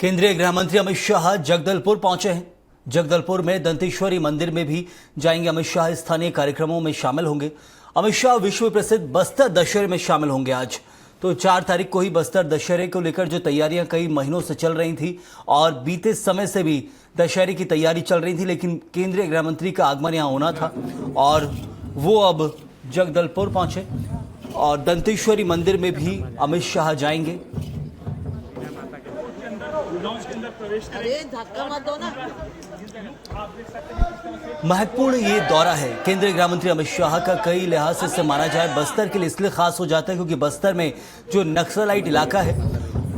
केंद्रीय गृह मंत्री अमित शाह जगदलपुर पहुंचे हैं। जगदलपुर में दंतेश्वरी मंदिर में भी जाएंगे अमित शाह। स्थानीय कार्यक्रमों में शामिल होंगे। अमित शाह विश्व प्रसिद्ध बस्तर दशहरे में शामिल होंगे। आज तो 4 तारीख को ही बस्तर दशहरे को लेकर जो तैयारियां कई महीनों से चल रही थी और बीते समय से भी दशहरे की तैयारी चल रही थी, लेकिन केंद्रीय गृह मंत्री का आगमन यहाँ होना था और वो अब जगदलपुर पहुंचे और दंतेश्वरी मंदिर में भी अमित शाह जाएंगे। महत्वपूर्ण ये दौरा है केंद्रीय गृह मंत्री अमित शाह का। कई लिहाज से इसे माना जाए बस्तर के लिए इसलिए खास हो जाता है क्योंकि बस्तर में जो नक्सलाइट इलाका है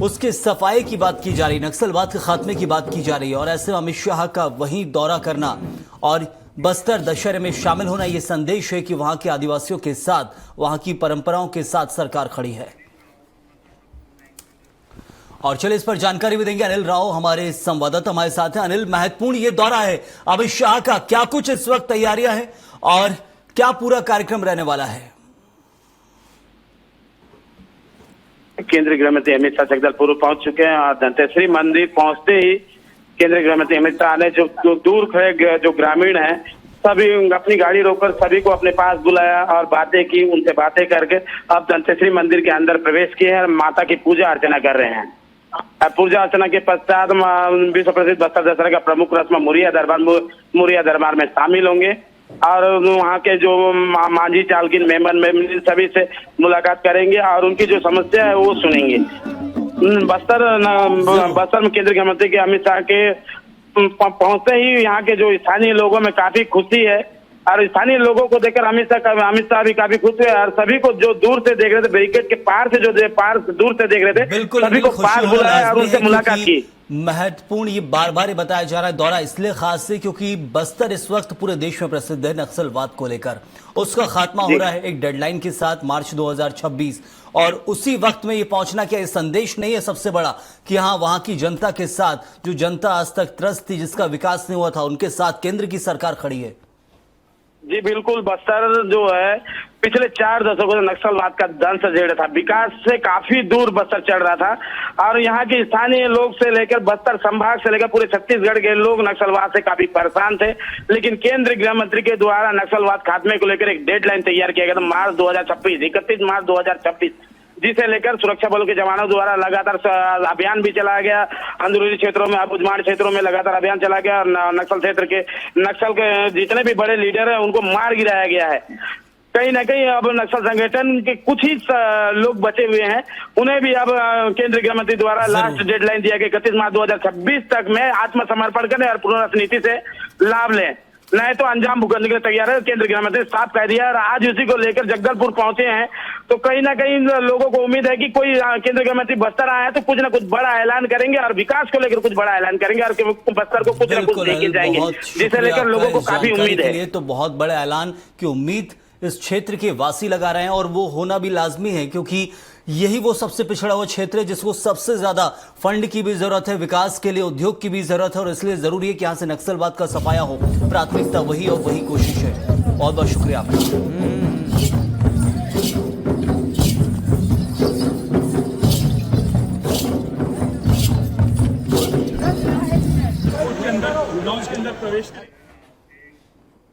उसके सफाई की बात की जा रही, नक्सलवाद के खात्मे की बात की जा रही है और ऐसे में अमित शाह का वहीं दौरा करना और बस्तर दशहरे में शामिल होना ये संदेश है कि वहां के आदिवासियों के साथ, वहां की परंपराओं के साथ सरकार खड़ी है। और चलिए इस पर जानकारी भी देंगे अनिल राव, हमारे संवाददाता हमारे साथ हैं। अनिल, महत्वपूर्ण ये दौरा है अमित शाह का, क्या कुछ इस वक्त तैयारियां हैं और क्या पूरा कार्यक्रम रहने वाला है? केंद्रीय गृह मंत्री अमित शाह जगदलपुर पहुंच चुके हैं और दंतेश्वरी मंदिर पहुंचते ही केंद्रीय गृह मंत्री अमित शाह ने जो दूर खड़े जो ग्रामीण हैं सभी अपनी गाड़ी रोककर सभी को अपने पास बुलाया और बातें की, उनसे बातें करके अब दंतेश्वरी मंदिर के अंदर प्रवेश किए हैं और माता की पूजा अर्चना कर रहे हैं। पूजा अर्चना के पश्चात विश्व प्रसिद्ध बस्तर दशहरा का प्रमुख रस्म मुरिया दरबार में शामिल होंगे और वहाँ के जो मांझी चालकिन मेंबर सभी से मुलाकात करेंगे और उनकी जो समस्या है वो सुनेंगे। बस्तर में केंद्रीय गृह मंत्री के अमित शाह के पहुंचते ही यहाँ के जो स्थानीय लोगों में काफी खुशी है और स्थानीय लोगों को देखकर अमित शाह भी काफी खुश हुए और सभी को जो दूर से देख रहे थे, बैरिकेड के पार से जो पार दूर से देख रहे थे, सभी को पार बुलाया और उनसे मुलाकात की। महत्वपूर्ण ये बार बार बताया जा रहा है दौरा इसलिए खास है क्योंकि बस्तर इस वक्त पूरे देश में प्रसिद्ध है नक्सलवाद को लेकर। उसका खात्मा हो रहा है एक डेडलाइन के साथ, मार्च 2026, और उसी वक्त में ये पहुंचना क्या ये संदेश नहीं है सबसे बड़ा कि हाँ वहां की जनता के साथ, जो जनता आज तक त्रस्त थी, जिसका विकास नहीं हुआ था, उनके साथ केंद्र की सरकार खड़ी है। जी बिल्कुल, बस्तर जो है पिछले 4 दशकों से नक्सलवाद का दंश झेड़ था, विकास से काफी दूर बस्तर चढ़ रहा था और यहाँ के स्थानीय लोग से लेकर बस्तर संभाग से लेकर पूरे छत्तीसगढ़ के लोग नक्सलवाद से काफी परेशान थे। लेकिन केंद्रीय गृह मंत्री के द्वारा नक्सलवाद खात्मे को लेकर एक डेडलाइन तैयार किया गया था, मार्च 2026, 31 मार्च 2026, जिसे लेकर सुरक्षा बलों के जवानों द्वारा लगातार अभियान भी चलाया गया। अंदरूनी क्षेत्रों में, बुजमाड़ क्षेत्रों में लगातार अभियान चला गया और नक्सल के जितने भी बड़े लीडर हैं उनको मार गिराया गया है। कहीं ना कहीं अब नक्सल संगठन के कुछ ही लोग बचे हुए हैं, उन्हें भी अब केंद्रीय गृह मंत्री द्वारा लास्ट डेडलाइन दिया गया 31 मार्च 2026 तक में आत्मसमर्पण करें और पुनर्वास नीति से लाभ लें, नहीं तो अंजाम भुगतने के लिए तैयार है। केंद्रीय गृह मंत्री साफ कह दिया और आज उसी को लेकर जगदलपुर पहुंचे हैं। तो कहीं ना कहीं लोगों को उम्मीद है कि कोई केंद्रीय गृह मंत्री बस्तर आया है तो कुछ ना कुछ बड़ा ऐलान करेंगे और विकास को लेकर कुछ बड़ा ऐलान करेंगे और बस्तर को कुछ ना कुछ देके जाएंगे, जिसे लेकर लोगों को काफी उम्मीद है। तो बहुत बड़ा ऐलान की उम्मीद इस क्षेत्र के वासी लगा रहे हैं और वो होना भी लाजमी है क्योंकि यही वो सबसे पिछड़ा हुआ क्षेत्र है जिसको सबसे ज्यादा फंड की भी जरूरत है, विकास के लिए उद्योग की भी जरूरत है और इसलिए जरूरी है कि यहां से नक्सलवाद का सफाया हो। प्राथमिकता वही और वही कोशिश है। बहुत बहुत शुक्रिया आपका।